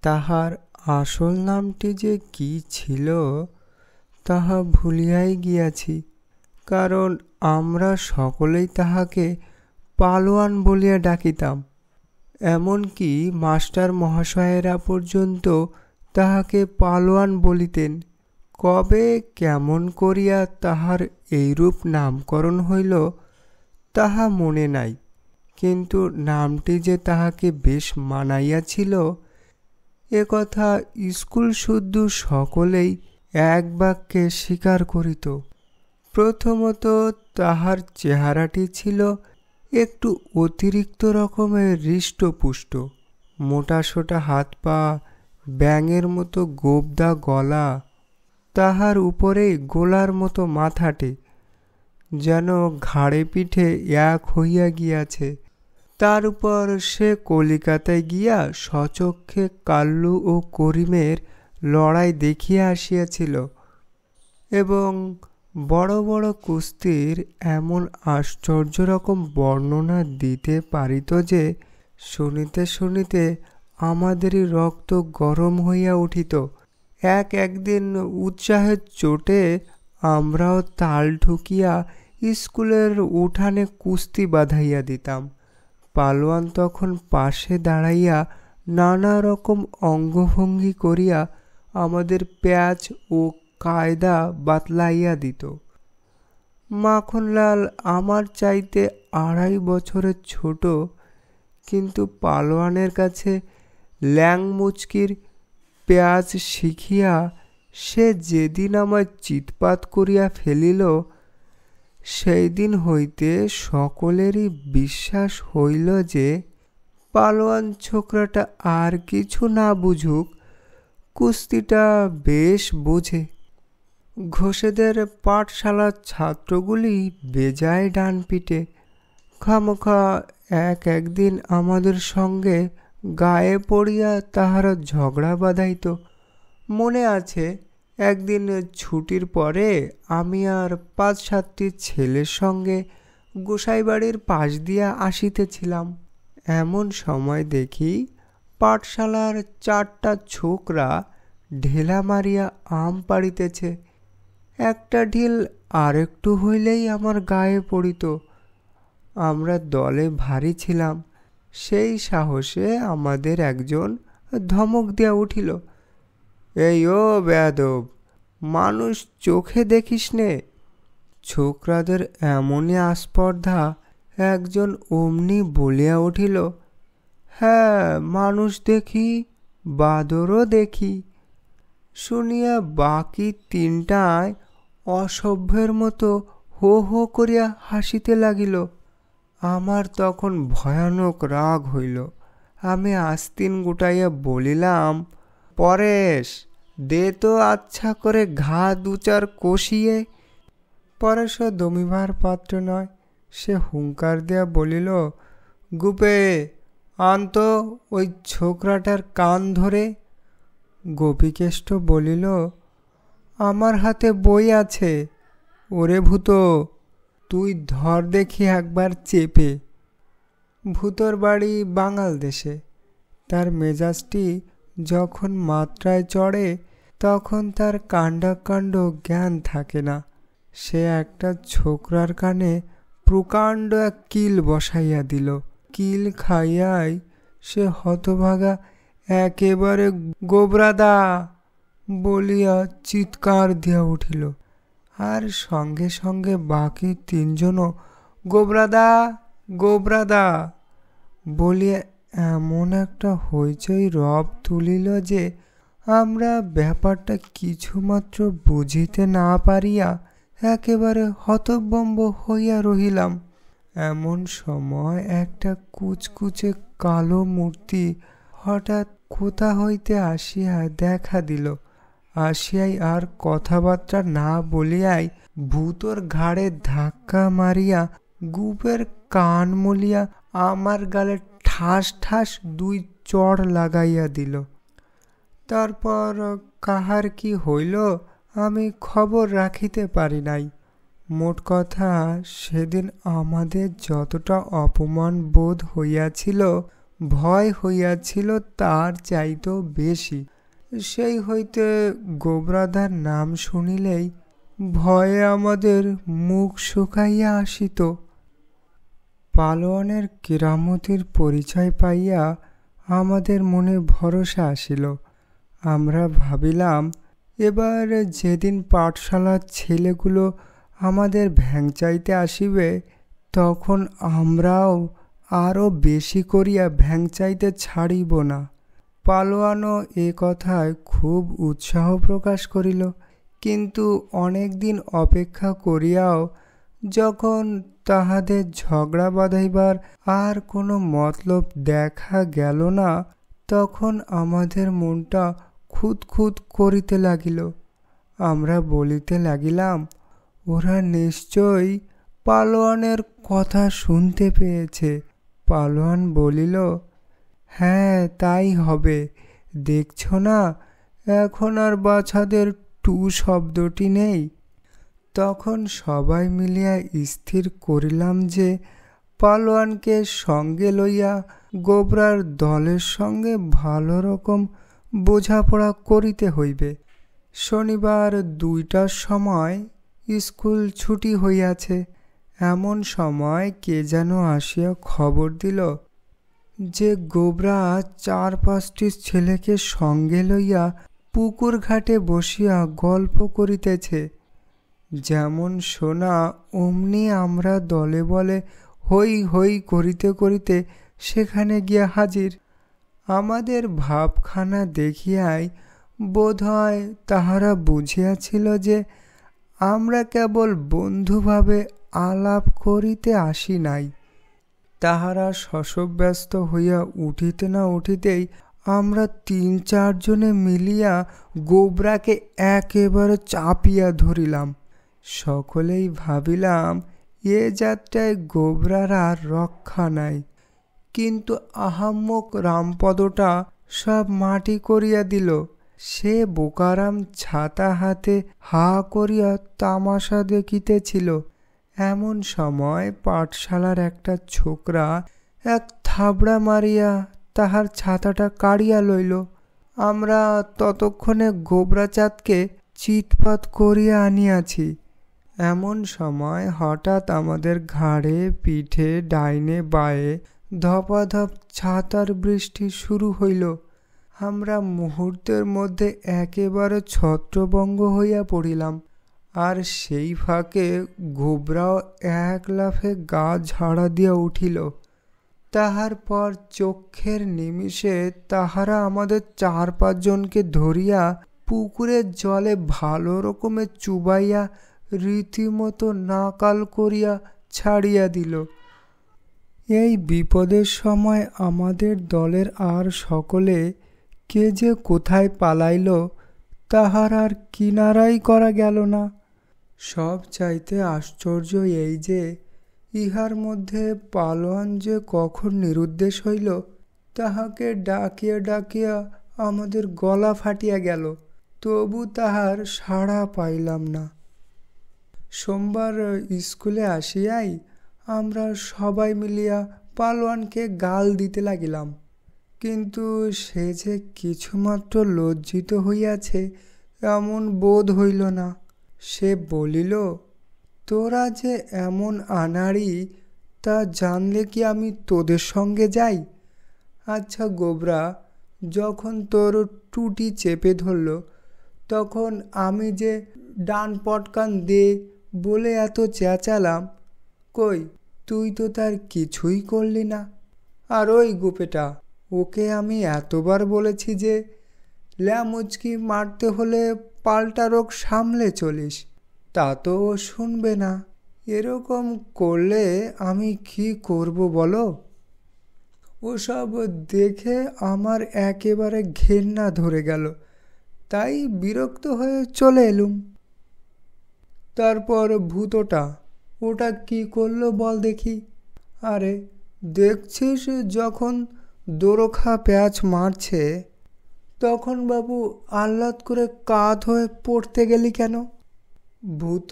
তাহার আসল নামটি যে কি ছিল তাহা ভুলিয়াই গিয়াছি, কারণ আমরা সকলেই তাহাকে পালোয়ান বলিয়া ডাকিতাম। এমনকি মাস্টার মহাশয়েরা পর্যন্ত তাহাকে পালোয়ান বলিতেন। কবে কেমন করিয়া তাহার এইরূপ নামকরণ হইল তাহা মনে নাই, কিন্তু নামটি যে তাহাকে বেশ মানাইয়াছিল এ কথা স্কুল শুদ্ধ সকলেই এক বাক্যে স্বীকার করিত। প্রথমত তাহার চেহারাটি ছিল একটু অতিরিক্ত রকমের হৃষ্টপুষ্ট, মোটাসোটা হাত পা, ব্যাঙের মতো গোবদা গলা, তাহার উপরে গোলার মতো মাথাটে, যেন ঘাড়ে পিঠে এক হইয়া গিয়াছে। তার উপর সে কলিকাতায় গিয়া স্বচক্ষে কাল্লু ও করিমের লড়াই দেখিয়া আসিয়াছিল এবং বড় বড় কুস্তির এমন আশ্চর্য রকম বর্ণনা দিতে পারিত যে শুনিতে শুনিতে আমাদেরই রক্ত গরম হইয়া উঠিত। একদিন উৎসাহের চোটে আমরাও তাল ঠুকিয়া স্কুলের উঠানে কুস্তি বাঁধাইয়া দিতাম। পালোয়ান তখন পাশে দাঁড়াইয়া নানা রকম অঙ্গভঙ্গি করিয়া আমাদের প্যাচ ও কায়দা বাতলাইয়া দিত। মাখনলাল আমার চাইতে 2.5 বছরের ছোট, কিন্তু পালোয়ানের কাছে ল্যাংমুচকির প্যাচ শিখিয়া সে যেদিন আমায় চিৎপাত করিয়া ফেলিল সেই দিন হইতে সকলেরই বিশ্বাস হইল যে পালোয়ান ছোকরাটা আর কিছু না বুঝুক, কুস্তিটা বেশ বোঝে। ঘোষেদের পাঠশালার ছাত্রগুলি বেজায় ডান পিটে, খামোখা একদিন আমাদের সঙ্গে গায়ে পড়িয়া তাহারা ঝগড়া বাঁধাইত। মনে আছে, একদিন ছুটির পরে আমি আর 5-7টি ছেলের সঙ্গে গোসাইবাড়ির পাশ দিয়া আসিতেছিলাম। এমন সময় দেখি পাঠশালার 4টা ছোকরা ঢেলা মারিয়া আম পাড়িতেছে। একটা ঢিল আরেকটু হইলেই আমার গায়ে পড়িত। আমরা দলে ভারী ছিলাম, সেই সাহসে আমাদের একজন ধমক দিয়া উঠিল, এই ও বেয়াদব, মানুষ চোখে দেখিস নে। ছোকরাদের এমনই আস্পর্ধা, একজন অমনি বলিয়া উঠিল, হ্যাঁ মানুষ দেখি, বাদরও দেখি। শুনিয়া বাকি 3টায় অসভ্যের মতো হো হো করিয়া হাসিতে লাগিল। আমার তখন ভয়ানক রাগ হইল। আমি আস্তিন গুটাইয়া বলিলাম, পরেশ, দে তো আচ্ছা করে ঘা 2-4 কষিয়ে। পরেশ দমিবার পাত্র নয়, সে হুঙ্কার দিয়া বলিল, গুপে, আনত ওই ছোকরাটার কান ধরে। গোপীকেষ্ট বলিল, আমার হাতে বই আছে, ওরে ভূত, তুই ধর দেখি একবার চেপে। ভূতর বাড়ি বাঙাল দেশে। তার মেজাজটি যখন মাত্রায় চড়ে তখন তার কাণ্ডাকাণ্ড জ্ঞান থাকে না। সে একটা ছোকরার কানে প্রকাণ্ড এক কিল বসাইয়া দিল। কিল খাইয়াই সে হতভাগা একেবারে গোবরাদা বলিয়া চিৎকার দিয়া উঠিল, আর সঙ্গে সঙ্গে বাকি 3জনও গোবরাদা গোবরাদা বলিয়া এমন একটা হইচই রব তুলিল যে আমরা ব্যাপারটা কিছুমাত্র বুঝিতে না পারিয়া একেবারে হতভম্ব হইয়া রহিলাম। এমন সময় একটা কুচকুচে কালো মূর্তি হঠাৎ কোথা হইতে আসিয়া দেখা দিল। আসিয়াই আর কথাবার্তা না বলিয়াই ভূতর ঘাড়ে ধাক্কা মারিয়া গুপের কান মলিয়া আমার গালে ঠাস ঠাস 2 চড় লাগাইয়া দিল। তারপর কাহার কি হইল আমি খবর রাখিতে পারি নাই। মোট কথা, সেদিন আমাদের যতটা অপমান বোধ হইয়াছিল ভয় হইয়াছিল তার চাইতেও বেশি। সেই হইতে গোবরাদার নাম শুনিলেই ভয়ে আমাদের মুখ শুকাইয়া আসিত। পালোয়ানের কেরামতির পরিচয় পাইয়া আমাদের মনে ভরসা আসিল। আমরা ভাবিলাম, এবার যেদিন পাঠশালার ছেলেগুলো আমাদের ভ্যাংচাইতে আসিবে, তখন আমরাও আরও বেশি করিয়া ভ্যাংচাইতে ছাড়িব না। পালোয়ানও এ কথায় খুব উৎসাহ প্রকাশ করিল, কিন্তু অনেক দিন অপেক্ষা করিয়াও যখন তাহাদের ঝগড়া বাঁধাইবার আর কোনো মতলব দেখা গেল না, তখন আমাদের মনটা খুঁতখুত করিতে লাগিল। আমরা বলিতে লাগিলাম, ওরা নিশ্চয়ই পালোয়ানের কথা শুনতে পেয়েছে। পালোয়ান বলিল, হ্যাঁ তাই হবে, দেখছ না এখন আর বাছাদের টু শব্দটি নেই। তখন সবাই মিলিয়া স্থির করিলাম যে পালোয়ানকে সঙ্গে লইয়া গোবরার দলের সঙ্গে ভালো রকম বোঝাপড়া করিতে হইবে। শনিবার 2টার সময় স্কুল ছুটি হইয়াছে। এমন সময় কে যেন আসিয়া খবর দিল যে গোবরা 4-5টি ছেলেকে সঙ্গে লইয়া পুকুর ঘাটে বসিয়া গল্প করিতেছে। যেমন শোনা অমনি আমরা দলে বলে হই হই করিতে করিতে সেখানে গিয়া হাজির। আমাদের ভাবখানা দেখিয়াই বোধ হয় তাহারা বুঝিয়াছিল যে আমরা কেবল বন্ধুভাবে আলাপ করিতে আসি নাই। তাহারা শশব্যস্ত হইয়া উঠিতে না উঠিতেই আমরা 3-4 জনে মিলিয়া গোবরাকে একেবারে চাপিয়া ধরিলাম। সকলেই ভাবিলাম এ যাত্রায় গোবরার আর রক্ষা নাই, কিন্তু আহাম্মক রামপদটা সব মাটি করিয়া দিল। সে বোকারাম ছাতা হাতে হা করিয়া তামাশা দেখিতেছিল। এমন সময় পাঠশালার একটা ছোকরা এক থাবড়া মারিয়া তাহার ছাতাটা কাড়িয়া লইল। আমরা ততক্ষণে গোবরাচাঁদকে চিৎপাত করিয়া আনিয়াছি। এমন সময় হঠাৎ আমাদের ঘাড়ে পিঠে ডাইনে বায়ে ধপাধপ ছাতার বৃষ্টি শুরু হইল। আমরা মুহূর্তের মধ্যে একেবারে ছত্রভঙ্গ হইয়া পড়িলাম। আর সেই ফাঁকে গোবরাও এক লাফে গা ঝাড়া দিয়া উঠিল। তাহার পর চক্ষের নিমিষে তাহারা আমাদের 4-5 জনকে ধরিয়া পুকুরের জলে ভালো রকমে চুবাইয়া রীতিমতো নাকাল করিয়া ছাড়িয়া দিল। এই বিপদের সময় আমাদের দলের আর সকলে কে যে কোথায় পালাইল তাহার আর কিনারাই করা গেল না। সব চাইতে আশ্চর্য এই যে ইহার মধ্যে পালোয়ান যে কখন নিরুদ্দেশ হইল, তাহাকে ডাকিয়া ডাকিয়া আমাদের গলা ফাটিয়া গেল, তবু তাহার সাড়া পাইলাম না। সোমবার স্কুলে আসিয়াই আমরা সবাই মিলিয়া পালোয়ানকে গাল দিতে লাগিলাম, কিন্তু সে যে কিছুমাত্র লজ্জিত হইয়াছে এমন বোধ হইল না। সে বলিল, তোরা যে এমন আনাড়ি তা জানলে কি আমি তোদের সঙ্গে যাই? আচ্ছা গোবরা, যখন তোর টুটি চেপে ধরল তখন আমি যে ডান পটকান দে বলে এত চেঁচালাম, কই তুই তো তার কিছুই করলি না। আর ওই গুপেটা, ওকে আমি এতবার বলেছি যে ল্যামুচকি মারতে হলে পাল্টা রোগ সামলে চলিস, তা তো ও শুনবে না। এরকম করলে আমি কি করব বলো? ওসব দেখে আমার একেবারে ঘেন্না ধরে গেল, তাই বিরক্ত হয়ে চলে এলুম। তারপর ভূতটা, ওটা কি করলো বল দেখি? আরে দেখছিস, যখন দোরখা প্যাঁচ মারছে তখন বাবু আহ্লাদ করে কাত হয়ে পড়তে গেলি কেন? ভূত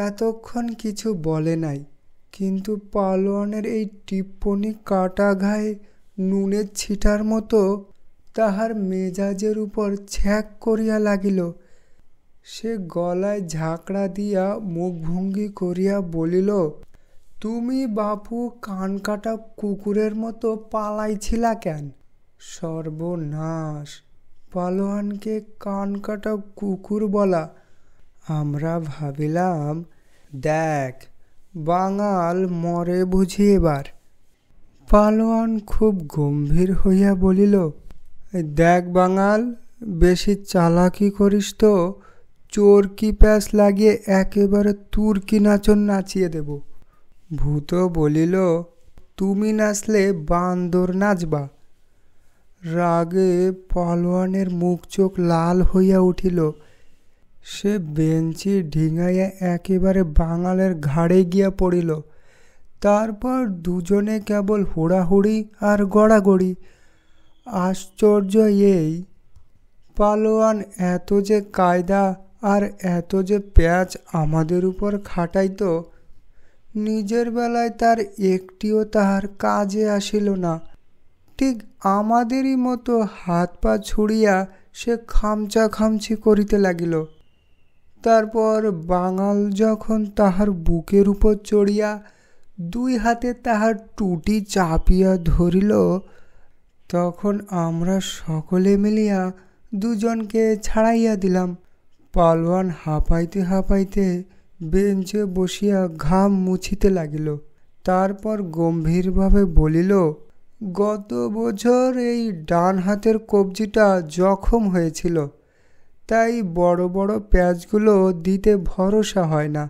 এতক্ষণ কিছু বলে নাই, কিন্তু পালোয়ানের এই টিপ্পনি কাটা ঘায়ে নুনের ছিটার মতো তাহার মেজাজের উপর ছ্যাক করিয়া লাগিল। সে গলায় ঝাঁকড়া দিয়া মুখভঙ্গি করিয়া বলিল, তুমি বাপু কানকাটা কুকুরের মতো পালাইছিলা কেন? সর্বনাশ! পালোয়ানকে কানকাটা কুকুর বলা! আমরা ভাবিলাম, দেখ বাঙাল মরে বুঝি এবার। পালোয়ান খুব গম্ভীর হইয়া বলিল, দেখ বাঙাল, বেশি চালাকি করিস তো চোরকি প্যাঁচ লাগিয়ে একেবারে তুর্কি নাচন নাচিয়ে দেব। ভূত বলিল, তুমি নাচলে বান্দর নাচবা। রাগে পালোয়ানের মুখ চোখ লাল হইয়া উঠিল। সে বেঞ্চি ঢিঙাইয়া একেবারে বাঙালের ঘাড়ে গিয়া পড়িল। তারপর দুজনে কেবল হুড়াহুড়ি আর গড়াগড়ি। আশ্চর্য এই, পালোয়ান এত যে কায়দা আর এত যে প্যাঁচ আমাদের উপর খাটাইত, নিজের বেলায় তার একটিও তাহার কাজে আসিল না। ঠিক আমাদেরই মতো হাত পা ছুড়িয়া সে খামচা খামচি করিতে লাগিল। তারপর বাঙাল যখন তাহার বুকের উপর চড়িয়া দুই হাতে তাহার টুটি চাপিয়া ধরিল, তখন আমরা সকলে মিলিয়া দুজনকে ছাড়াইয়া দিলাম। পালোয়ান হাঁপাইতে হাঁপাইতে বেঞ্চে বসিয়া ঘাম মুছিতে লাগিল। তারপর গম্ভীরভাবে বলিল, গত বছর এই ডান হাতের কবজিটা জখম হয়েছিল, তাই বড় বড় প্যাঁচগুলো দিতে ভরসা হয় না।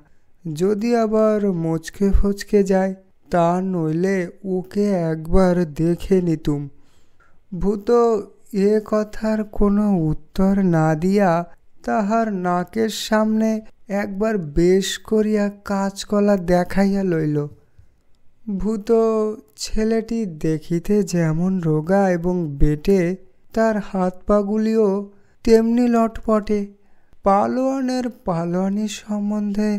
যদি আবার মোচকে ফচকে যায়, তা নইলে ওকে একবার দেখে নিতুম। ভূত এ কথার কোনো উত্তর না দিয়া তাহার নাকের সামনে একবার বেশ করিয়া কাঁচকলা দেখাইয়া লইল। ভূত ছেলেটি দেখিতে যেমন রোগা এবং বেটে, তার হাত পাগুলিও তেমনি লটপটে। পালোয়ানের পালোয়ানি সম্বন্ধে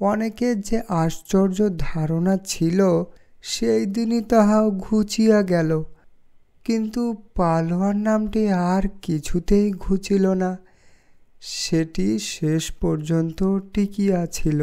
অনেকের যে আশ্চর্য ধারণা ছিল, সেই দিনই তাহাও ঘুচিয়া গেল। কিন্তু পালোয়ান নামটি আর কিছুতেই ঘুচিল না, সেটি শেষ পর্যন্ত টিকিয়া ছিল।